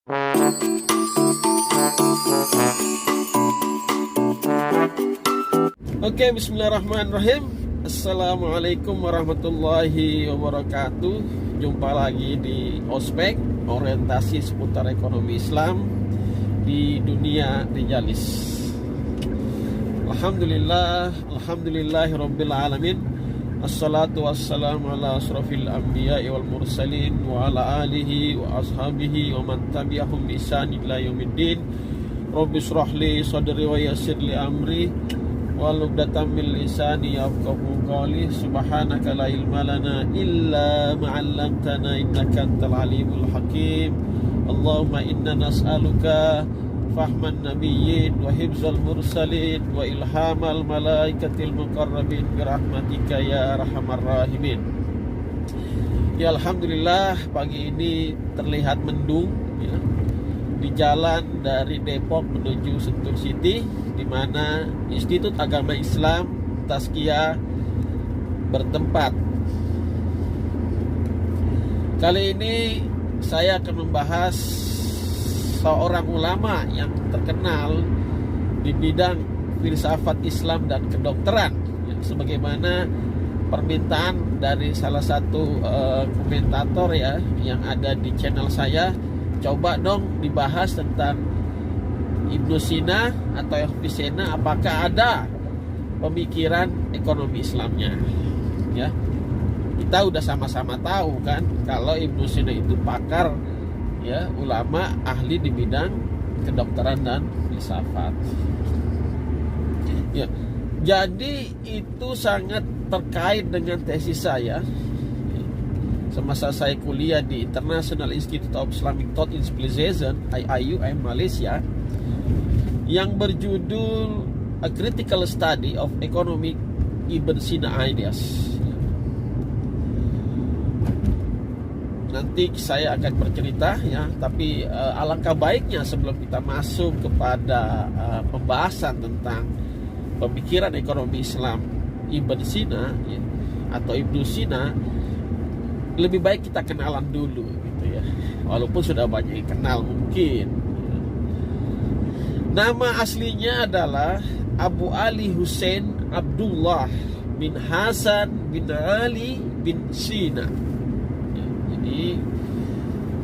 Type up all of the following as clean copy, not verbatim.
Oke, bismillahirrahmanirrahim. Assalamualaikum warahmatullahi wabarakatuh. Jumpa lagi di Ospek, orientasi seputar ekonomi Islam di dunia Rijalis. Alhamdulillahirabbil alamin. Assalatu wassalamu ala asrofil anbiya'i wal mursalin wa ala alihi wa ashabihi wa man tabi'ahum bi ihsan ila yaumiddin. Rabbi shrah li sadri wa yassir li amri waluqdatam min lisani yafqahu qawli. Subhanaka la ilma lana illa ma 'allamtana innaka antal alimul hakim. Allahumma inna nas'aluka fahman nabiyyin wa hifzal mursalin wa ilhamal malaikatil muqarrabin birahmatika ya arhamar rahimin. Ya, alhamdulillah pagi ini terlihat mendung ya, di jalan dari Depok menuju Sentul City, di mana Institut Agama Islam Tazkiyah bertempat. Kali ini saya akan membahas seorang ulama yang terkenal di bidang filsafat Islam dan kedokteran ya, sebagaimana permintaan dari salah satu komentator ya yang ada di channel saya. Coba dong dibahas tentang Ibnu Sina atau Avicenna, apakah ada pemikiran ekonomi Islamnya ya. Kita udah sama-sama tahu kan kalau Ibnu Sina itu pakar ya, ulama ahli di bidang kedokteran dan filsafat ya. Jadi itu sangat terkait dengan tesis saya semasa saya kuliah di International Institute of Islamic Thought and Civilization IIUM Malaysia, yang berjudul A Critical Study of Economic Ibn Sina Ideas. Nanti saya akan bercerita ya, tapi alangkah baiknya sebelum kita masuk kepada pembahasan tentang pemikiran ekonomi Islam Ibn Sina ya, atau Ibnu Sina, lebih baik kita kenalan dulu gitu ya, walaupun sudah banyak yang kenal mungkin. Nama aslinya adalah Abu Ali Hussein Abdullah bin Hasan bin Ali bin Sina ya, jadi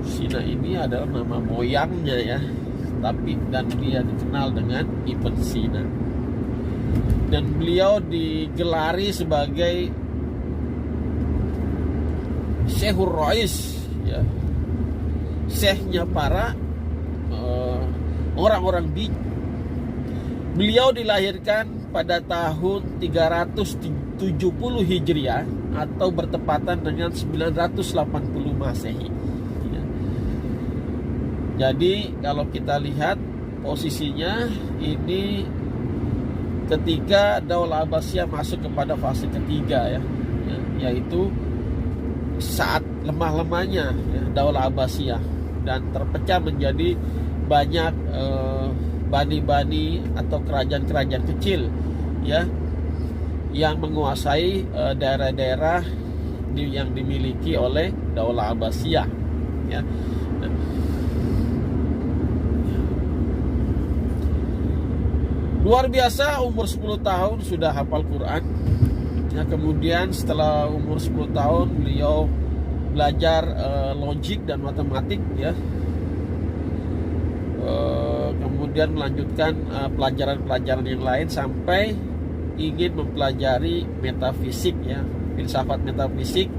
Sina ini adalah nama moyangnya ya, tapi dan dia dikenal dengan Ibn Sina, dan beliau digelari sebagai Syekhur Rais ya, syekhnya para orang-orang bijak. Beliau dilahirkan pada tahun 370 Hijriah atau bertepatan dengan 980 Masehi ya. Jadi kalau kita lihat posisinya ini ketika Daulah Abbasiyah masuk kepada fase ketiga ya, yaitu saat lemah-lemahnya ya, Daulah Abbasiyah, dan terpecah menjadi banyak bani-bani atau kerajaan-kerajaan kecil ya yang menguasai daerah-daerah yang dimiliki oleh Daulah Abbasiyah ya. Luar biasa, umur 10 tahun sudah hafal Quran. Ya, kemudian setelah umur 10 tahun beliau belajar logik dan matematik ya. Kemudian melanjutkan pelajaran-pelajaran yang lain sampai ingin mempelajari metafisik ya, filsafat metafisik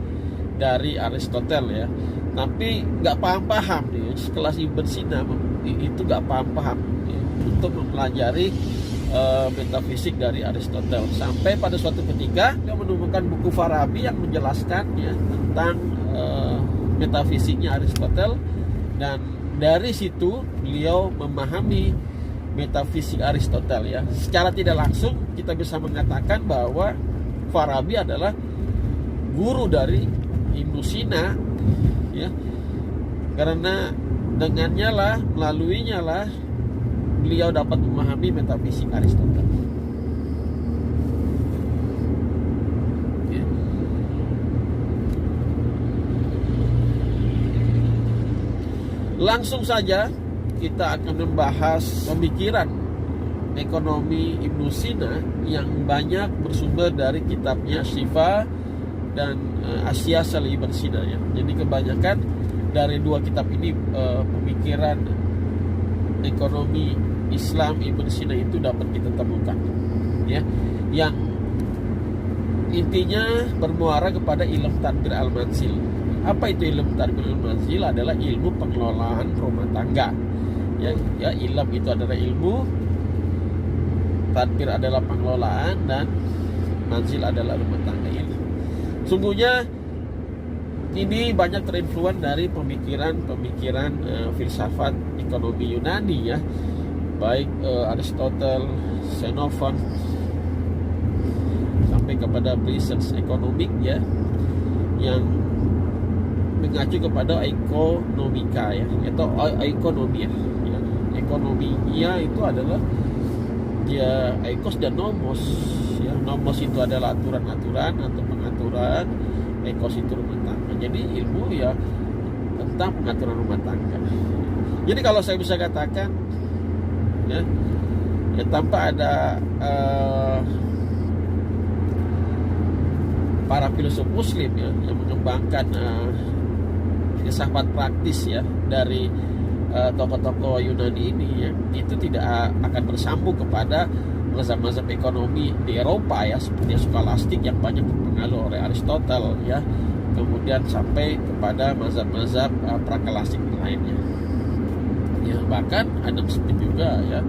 dari Aristoteles ya. Tapi nggak paham-paham nih, sekelas Ibn Sina itu nggak paham-paham ya, untuk mempelajari metafisik dari Aristoteles, sampai pada suatu ketika dia menemukan buku Farabi yang menjelaskan ya tentang metafisiknya Aristoteles, dan dari situ beliau memahami metafisik Aristoteles ya. Secara tidak langsung kita bisa mengatakan bahwa Farabi adalah guru dari Ibnu Sina ya, karena dengannya lah, melaluinya lah beliau dapat memahami metafisik Aristoteles. Langsung saja kita akan membahas pemikiran ekonomi Ibnu Sina yang banyak bersumber dari kitabnya Syifa dan Asy-Syifa Ibnu Sina ya. Jadi kebanyakan dari dua kitab ini pemikiran ekonomi Islam Ibnu Sina itu dapat kita temukan ya, yang intinya bermuara kepada ilmu tadbir al-manzil. Apa itu ilmu tadbir al-manzil? Adalah ilmu pengelolaan rumah tangga ya, ilm itu adalah ilmu, tadbir adalah pengelolaan, dan manzil adalah rumah tangga ilmu. Sungguhnya ini banyak terinfluence dari pemikiran filsafat ekonomi Yunani ya, baik Aristotle, Xenophon, sampai kepada Research Economic ya, yang mengacu kepada ekonomika ya, atau ekonomia ya. Ekonominya itu adalah ya eikos dan nomos ya. Nomos itu adalah aturan-aturan atau pengaturan, eikos itu rumah tangga. Jadi ilmu ya tentang pengaturan rumah tangga. Jadi kalau saya bisa katakan ya tanpa ada para filsuf muslim ya yang mengembangkan filsafat praktis ya dari tokoh-tokoh Yunani ini ya, itu tidak akan bersambung kepada mazhab-mazhab ekonomi di Eropa ya, seperti skolastik yang banyak terpengaruh oleh Aristotle ya, kemudian sampai kepada mazhab-mazhab praklasik lainnya ya, bahkan Adam Smith juga ya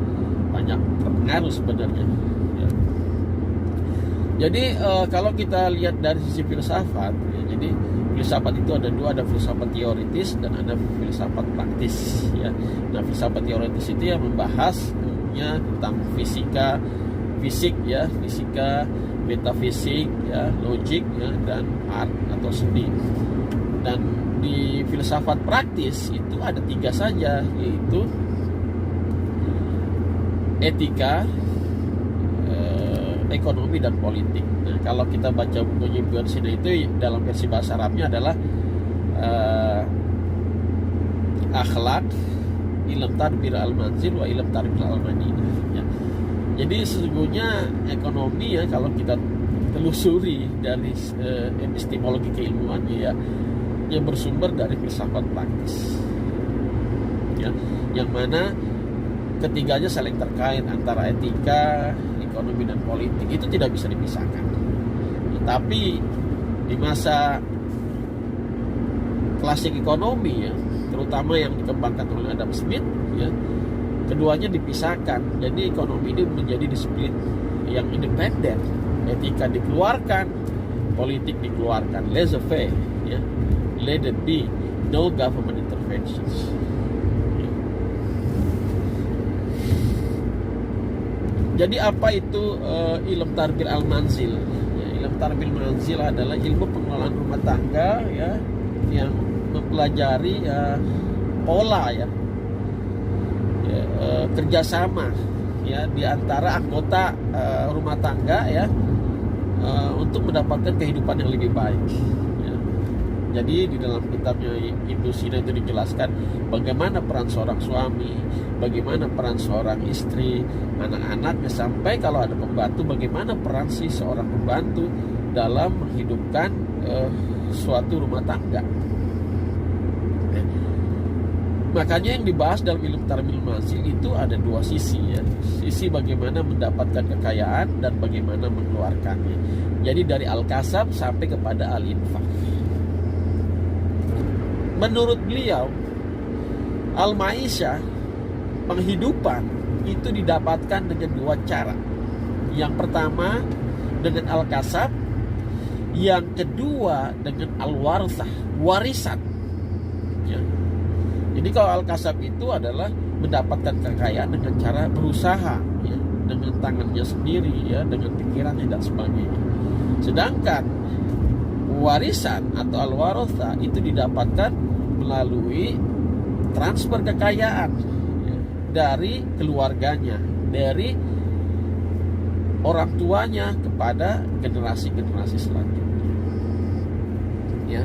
banyak terpengaruh sebenarnya ya. Jadi kalau kita lihat dari sisi filsafat ya, jadi filsafat itu ada dua, ada filsafat teoritis dan ada filsafat praktis ya. Nah, filsafat teoritis itu yang membahas tentang fisik ya, fisika, metafisik ya, logik ya, dan art atau seni. Dan di filsafat praktis itu ada tiga saja, yaitu etika, ekonomi, dan politik. Nah, kalau kita baca bukunya Ibnu Sina itu dalam versi bahasa Arabnya adalah akhlak, ilm tadbir al-manzil, wa ilm tadbir al-madinah ya. Jadi sesungguhnya ekonomi ya, kalau kita telusuri dari epistemologi keilmuannya ya, yang bersumber dari filsafat praktis ya, yang mana ketiganya saling terkait antara etika, ekonomi, dan politik. Itu tidak bisa dipisahkan. Tapi di masa klasik ekonomi ya, terutama yang dikembangkan oleh Adam Smith ya, keduanya dipisahkan. Jadi ekonomi ini menjadi disiplin yang independen, etika dikeluarkan, politik dikeluarkan, laissez-faire ya, let it be, no government interventions. Jadi apa itu ilmu tarbiyah al-manzil? Ya, ilmu tarbiyah al-manzil adalah ilmu pengelolaan rumah tangga ya, yang mempelajari pola ya, kerjasama ya di antara anggota rumah tangga ya, untuk mendapatkan kehidupan yang lebih baik. Ya. Jadi di dalam kitabnya Ibnu Sina itu dijelaskan bagaimana peran seorang suami, bagaimana peran seorang istri, anak-anaknya, sampai kalau ada pembantu bagaimana peran si seorang pembantu dalam menghidupkan suatu rumah tangga. Makanya yang dibahas dalam ilmu tarbiyah al-manzil itu ada dua sisi ya. Sisi bagaimana mendapatkan kekayaan dan bagaimana mengeluarkannya. Jadi dari al-kasab sampai kepada al-infaq. Menurut beliau, al-ma'isyah, penghidupan itu didapatkan dengan dua cara. Yang pertama dengan al-kasab, yang kedua dengan al-warthah, warisan. Ya. Jadi kalau al-kasab itu adalah mendapatkan kekayaan dengan cara berusaha ya, dengan tangannya sendiri ya, dengan pikirannya dan sebagainya. Sedangkan warisan atau al-warthah itu didapatkan melalui transfer kekayaan ya, dari keluarganya, dari orang tuanya kepada generasi-generasi selanjutnya. Ya.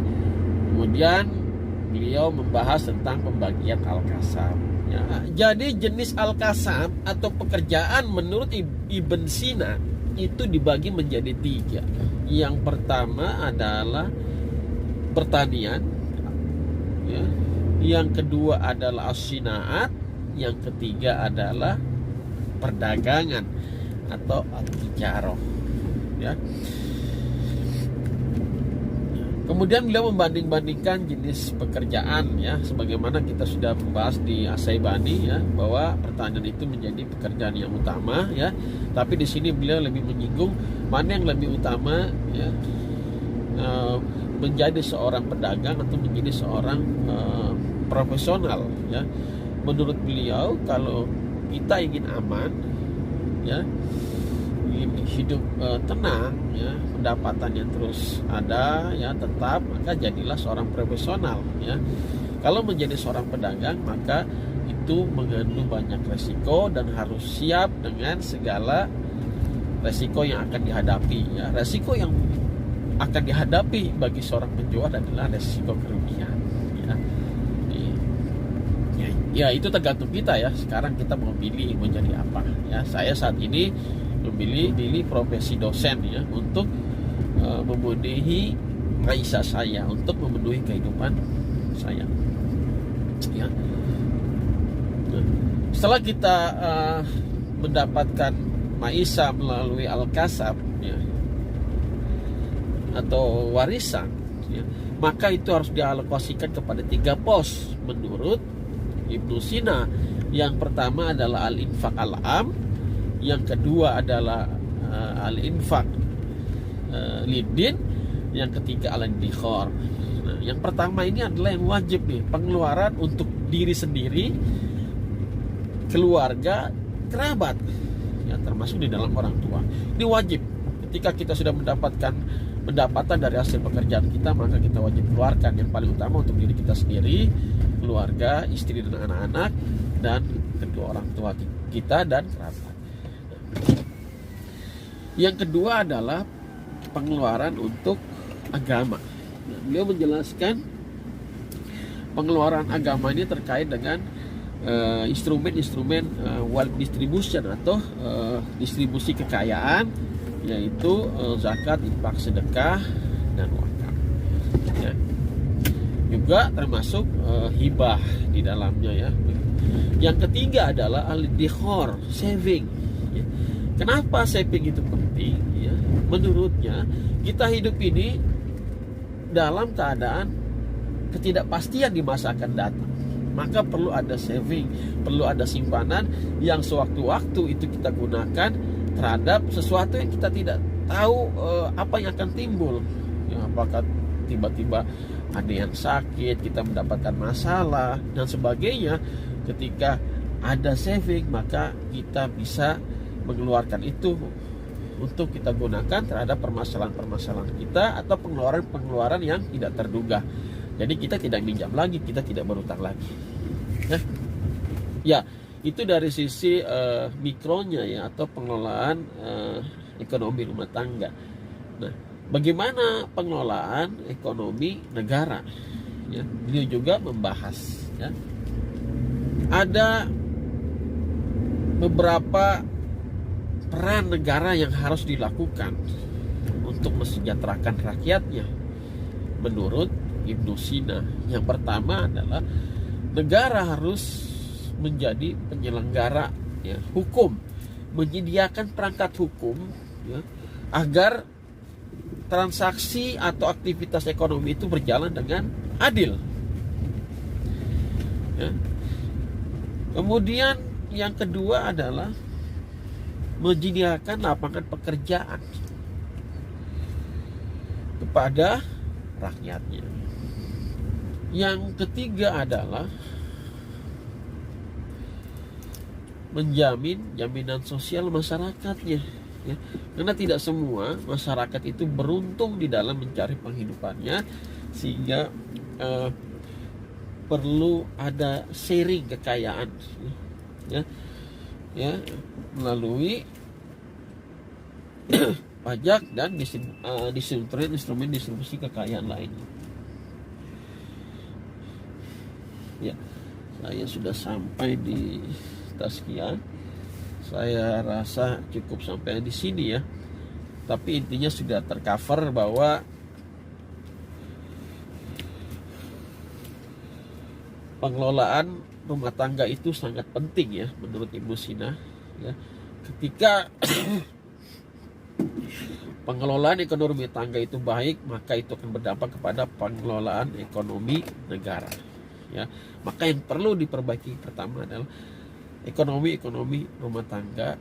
Kemudian beliau membahas tentang pembagian al-kasab. Ya, jadi jenis al-kasab atau pekerjaan menurut Ibn Sina itu dibagi menjadi 3. Yang pertama adalah pertanian, ya. Yang kedua adalah as-sinaat, yang ketiga adalah perdagangan atau at-tijarah, ya. Kemudian beliau membanding-bandingkan jenis pekerjaan, ya, sebagaimana kita sudah membahas di Asy-Syaibani, ya, bahwa pertanian itu menjadi pekerjaan yang utama, ya. Tapi di sini beliau lebih menyinggung mana yang lebih utama, ya, menjadi seorang pedagang atau menjadi seorang profesional, ya. Menurut beliau kalau kita ingin aman, ya, hidup tenang, ya, pendapatannya terus ada, ya, tetap, maka jadilah seorang profesional, ya. Kalau menjadi seorang pedagang maka itu mengandung banyak resiko dan harus siap dengan segala resiko yang akan dihadapi, ya. Resiko yang akan dihadapi bagi seorang penjual adalah resiko kerugian, ya. Ya, itu tergantung kita, ya. Sekarang kita mau pilih menjadi apa, ya. Saya saat ini memilih profesi dosen, ya, untuk memenuhi maisha saya, untuk memenuhi kehidupan saya, ya. Nah, setelah kita mendapatkan maisha melalui al-kasab, ya, atau warisan, ya, maka itu harus dialokasikan kepada 3 pos menurut Ibnu Sina. Yang pertama adalah al-infaq al-am, yang kedua adalah al-infaq lidin, yang ketiga al-indikhar. Nah, yang pertama ini adalah yang wajib nih, pengeluaran untuk diri sendiri, keluarga, kerabat, ya, termasuk di dalam orang tua. Ini wajib. Ketika kita sudah mendapatkan pendapatan dari hasil pekerjaan kita, maka kita wajib keluarkan yang paling utama untuk diri kita sendiri, keluarga, istri dan anak-anak, dan kedua orang tua kita dan kerabat. Yang kedua adalah pengeluaran untuk agama. Nah, beliau menjelaskan pengeluaran agama ini terkait dengan instrumen-instrumen wealth distribution atau distribusi kekayaan, yaitu zakat, infak, sedekah, dan wakaf, ya. Juga termasuk hibah di dalamnya, ya. Yang ketiga adalah al-idkhar, saving, ya. Kenapa saving itu penting, ya? Menurutnya kita hidup ini dalam keadaan ketidakpastian di masa akan datang, maka perlu ada saving, perlu ada simpanan yang sewaktu-waktu itu kita gunakan terhadap sesuatu yang kita tidak tahu apa yang akan timbul, ya, apakah tiba-tiba ada yang sakit, kita mendapatkan masalah dan sebagainya. Ketika ada saving, maka kita bisa mengeluarkan itu untuk kita gunakan terhadap permasalahan-permasalahan kita atau pengeluaran-pengeluaran yang tidak terduga. Jadi kita tidak minjam lagi, kita tidak berutang lagi. Nah, ya, itu dari sisi mikronya, ya, atau pengelolaan ekonomi rumah tangga. Nah, bagaimana pengelolaan ekonomi negara? Ya, beliau juga membahas, ya, ada beberapa peran negara yang harus dilakukan untuk mesejahterakan rakyatnya menurut Ibnu Sina. Yang pertama adalah negara harus menjadi penyelenggara, ya, hukum, menyediakan perangkat hukum, ya, agar transaksi atau aktivitas ekonomi itu berjalan dengan adil, ya. Kemudian yang kedua adalah menyediakan lapangan pekerjaan kepada rakyatnya. Yang ketiga adalah menjamin jaminan sosial masyarakatnya, ya. Karena tidak semua masyarakat itu beruntung di dalam mencari penghidupannya, sehingga perlu ada sharing kekayaan, ya, ya, melalui pajak dan instrumen distribusi kekayaan lainnya. Saya sudah sampai di Taskia. Saya rasa cukup sampai di sini ya. Tapi intinya sudah tercover bahwa pengelolaan rumah tangga itu sangat penting ya menurut Ibu Sina ya. Ketika pengelolaan ekonomi tangga itu baik, maka itu akan berdampak kepada pengelolaan ekonomi negara ya. Maka yang perlu diperbaiki pertama adalah ekonomi rumah tangga,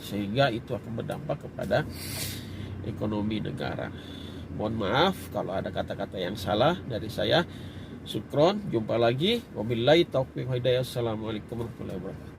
sehingga itu akan berdampak kepada ekonomi negara. Mohon maaf kalau ada kata-kata yang salah dari saya. Syukron, jumpa lagi. Wabillahi taufiq wa hidayah. Assalamualaikum warahmatullahi wabarakatuh.